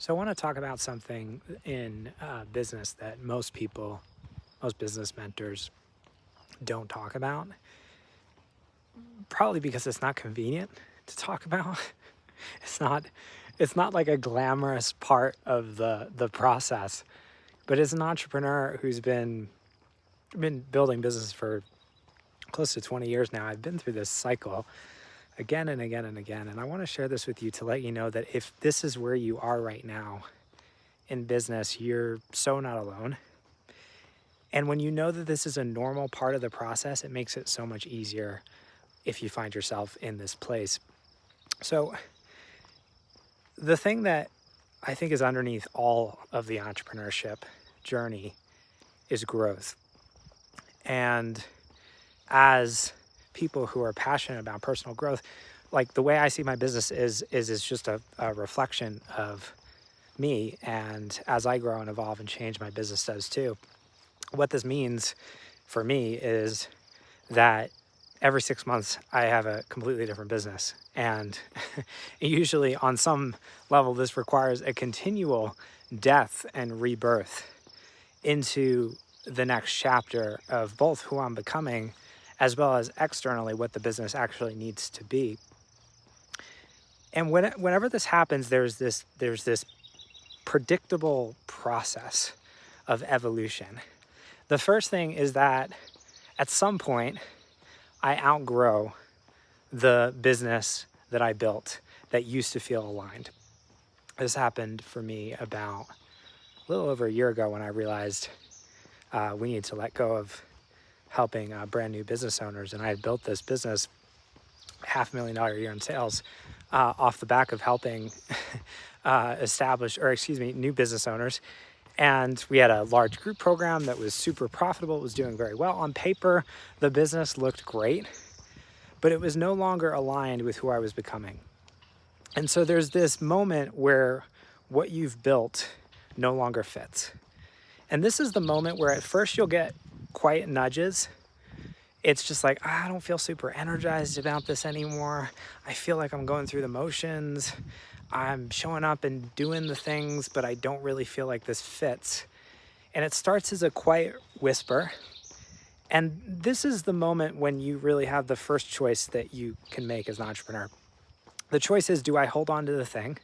So I want to talk about something in business that most business mentors don't talk about, probably because it's not convenient to talk about. It's not, it's not like a glamorous part of the process, but as an entrepreneur who's been building business for close to 20 years now, I've been through this cycle again and again and again. And I want to share this with you to let you know that if this is where you are right now in business, you're so not alone. And when you know that this is a normal part of the process, it makes it so much easier if you find yourself in this place. So, the thing that I think is underneath all of the entrepreneurship journey is growth. And as people who are passionate about personal growth, like the way I see my business is just a reflection of me. And as I grow and evolve and change, my business does too. What this means for me is that every 6 months I have a completely different business. And usually on some level, this requires a continual death and rebirth into the next chapter of both who I'm becoming, as well as externally what the business actually needs to be. And whenever this happens, there's this predictable process of evolution. The first thing is that at some point, I outgrow the business that I built that used to feel aligned. This happened for me about a little over a year ago when I realized we need to let go of helping brand new business owners. And I had built this business, $500,000 a year in sales, off the back of helping new business owners. And we had a large group program that was super profitable. It was doing very well. On paper, the business looked great, but it was no longer aligned with who I was becoming. And so there's this moment where what you've built no longer fits. And this is the moment where at first you'll get quiet nudges. It's just like, I don't feel super energized about this anymore. I feel like I'm going through the motions. I'm showing up and doing the things, but I don't really feel like this fits. And it starts as a quiet whisper. And this is the moment when you really have the first choice that you can make as an entrepreneur. The choice is, do I hold on to the thing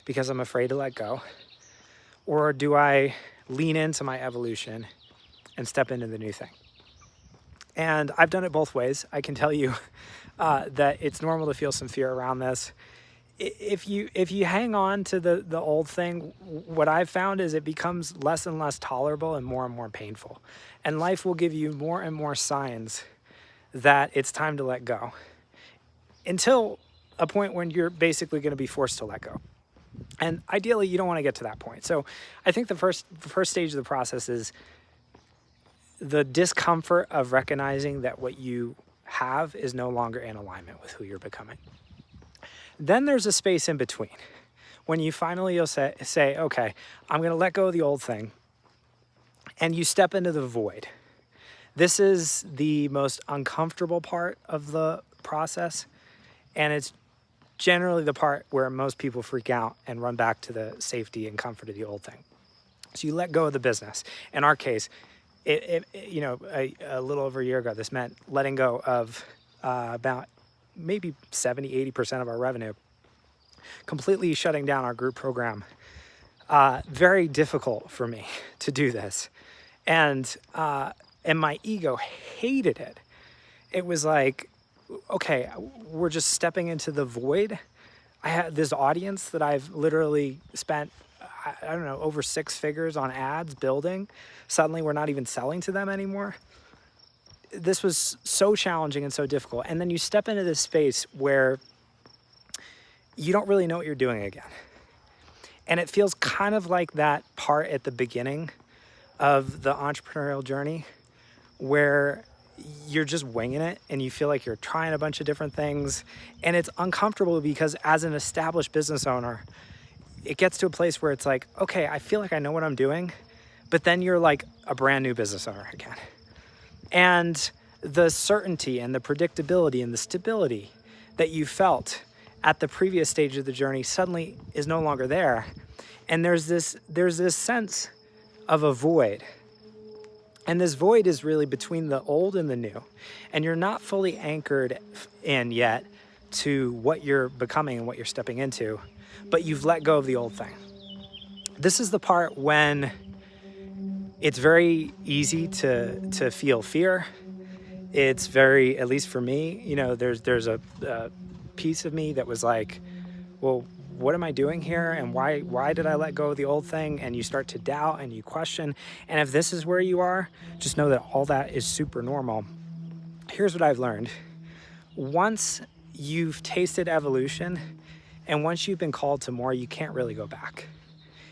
because I'm afraid to let go? Or do I lean into my evolution and step into the new thing? And I've done it both ways. I can tell you that it's normal to feel some fear around this. If you hang on to the old thing, what I've found is it becomes less and less tolerable and more painful. And life will give you more and more signs that it's time to let go, until a point when you're basically going to be forced to let go. And ideally, you don't want to get to that point. So I think the first stage of the process is the discomfort of recognizing that what you have is no longer in alignment with who you're becoming. Then there's a space in between when you finally you'll say, okay, I'm going to let go of the old thing, and you step into the void. This is the most uncomfortable part of the process, and it's generally the part where most people freak out and run back to the safety and comfort of the old thing. So you let go of the business. In our case, a little over a year ago, this meant letting go of about maybe 70-80% of our revenue, completely shutting down our group program. Very difficult for me to do this. And my ego hated it. It was like, okay, we're just stepping into the void. I had this audience that I've literally spent, I don't know, over 6 figures on ads building. Suddenly we're not even selling to them anymore. This was so challenging and so difficult. And then you step into this space where you don't really know what you're doing again. And it feels kind of like that part at the beginning of the entrepreneurial journey where you're just winging it and you feel like you're trying a bunch of different things. And it's uncomfortable because as an established business owner, it gets to a place where it's like, okay, I feel like I know what I'm doing, but then you're like a brand new business owner again. And the certainty and the predictability and the stability that you felt at the previous stage of the journey suddenly is no longer there. And there's this sense of a void. And this void is really between the old and the new. And you're not fully anchored in yet to what you're becoming and what you're stepping into, but you've let go of the old thing. This is the part when it's very easy to feel fear. It's very, at least for me, you know, there's a piece of me that was like, well, what am I doing here? And why did I let go of the old thing? And you start to doubt and you question. And if this is where you are, just know that all that is super normal. Here's what I've learned. Once you've tasted evolution and once you've been called to more, you can't really go back.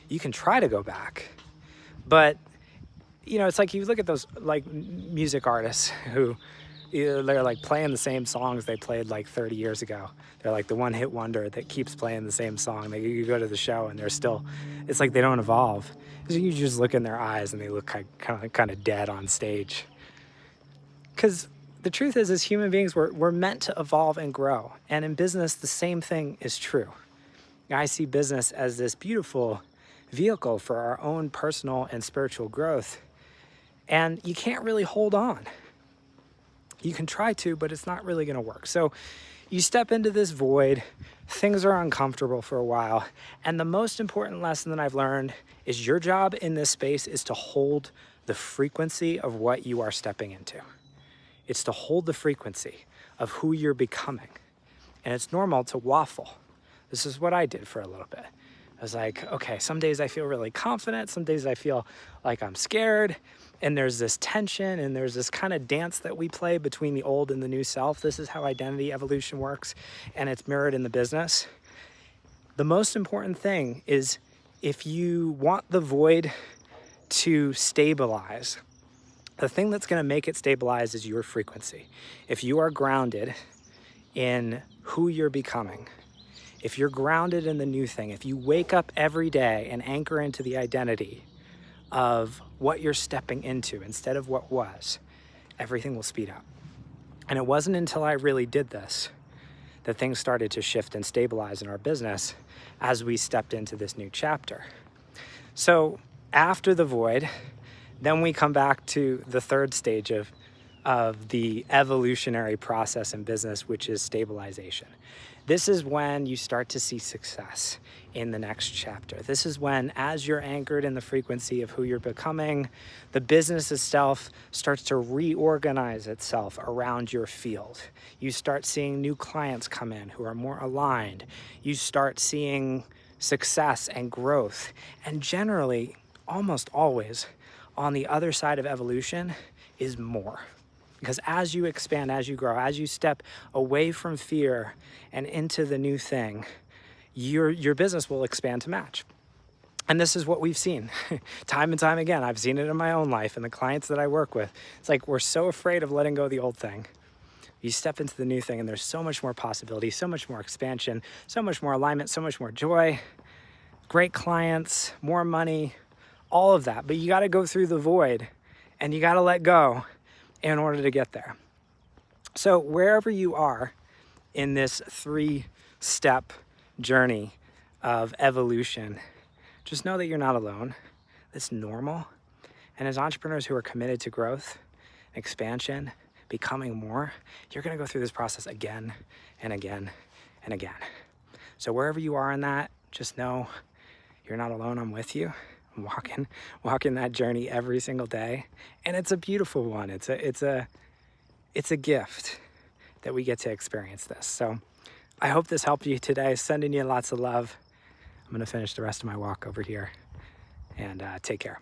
You can try to go back, but you know, it's like you look at those like music artists who they're like playing the same songs they played like 30 years ago. They're like the one hit wonder that keeps playing the same song. You go to the show and they're still, it's like they don't evolve. So you just look in their eyes and they look kind of dead on stage. Because the truth is, as human beings, we're meant to evolve and grow. And in business, the same thing is true. I see business as this beautiful vehicle for our own personal and spiritual growth. And you can't really hold on. You can try to, but it's not really going to work. So you step into this void, things are uncomfortable for a while. And the most important lesson that I've learned is your job in this space is to hold the frequency of what you are stepping into. It's to hold the frequency of who you're becoming. And it's normal to waffle. This is what I did for a little bit. I was like, okay, some days I feel really confident. Some days I feel like I'm scared. And there's this tension and there's this kind of dance that we play between the old and the new self. This is how identity evolution works, and it's mirrored in the business. The most important thing is if you want the void to stabilize, the thing that's going to make it stabilize is your frequency. If you are grounded in who you're becoming, if you're grounded in the new thing, if you wake up every day and anchor into the identity of what you're stepping into instead of what was, everything will speed up. And it wasn't until I really did this that things started to shift and stabilize in our business as we stepped into this new chapter. So after the void, then we come back to the third stage of the evolutionary process in business, which is stabilization. This is when you start to see success in the next chapter. This is when, as you're anchored in the frequency of who you're becoming, the business itself starts to reorganize itself around your field. You start seeing new clients come in who are more aligned. You start seeing success and growth. And generally, almost always, on the other side of evolution is more. Because as you expand, as you grow, as you step away from fear and into the new thing, your business will expand to match. And this is what we've seen time and time again. I've seen it in my own life and the clients that I work with. It's like we're so afraid of letting go of the old thing. You step into the new thing and there's so much more possibility, so much more expansion, so much more alignment, so much more joy, great clients, more money, all of that. But you got to go through the void and you got to let go in order to get there. So wherever you are in this 3-step journey of evolution, just know that you're not alone. It's normal. And as entrepreneurs who are committed to growth, expansion, becoming more, you're going to go through this process again and again and again. So wherever you are in that, just know you're not alone. I'm with you. I'm walking that journey every single day, and it's a beautiful one. It's a gift that we get to experience this. So I hope this helped you today. Sending you lots of love. I'm going to finish the rest of my walk over here, and take care.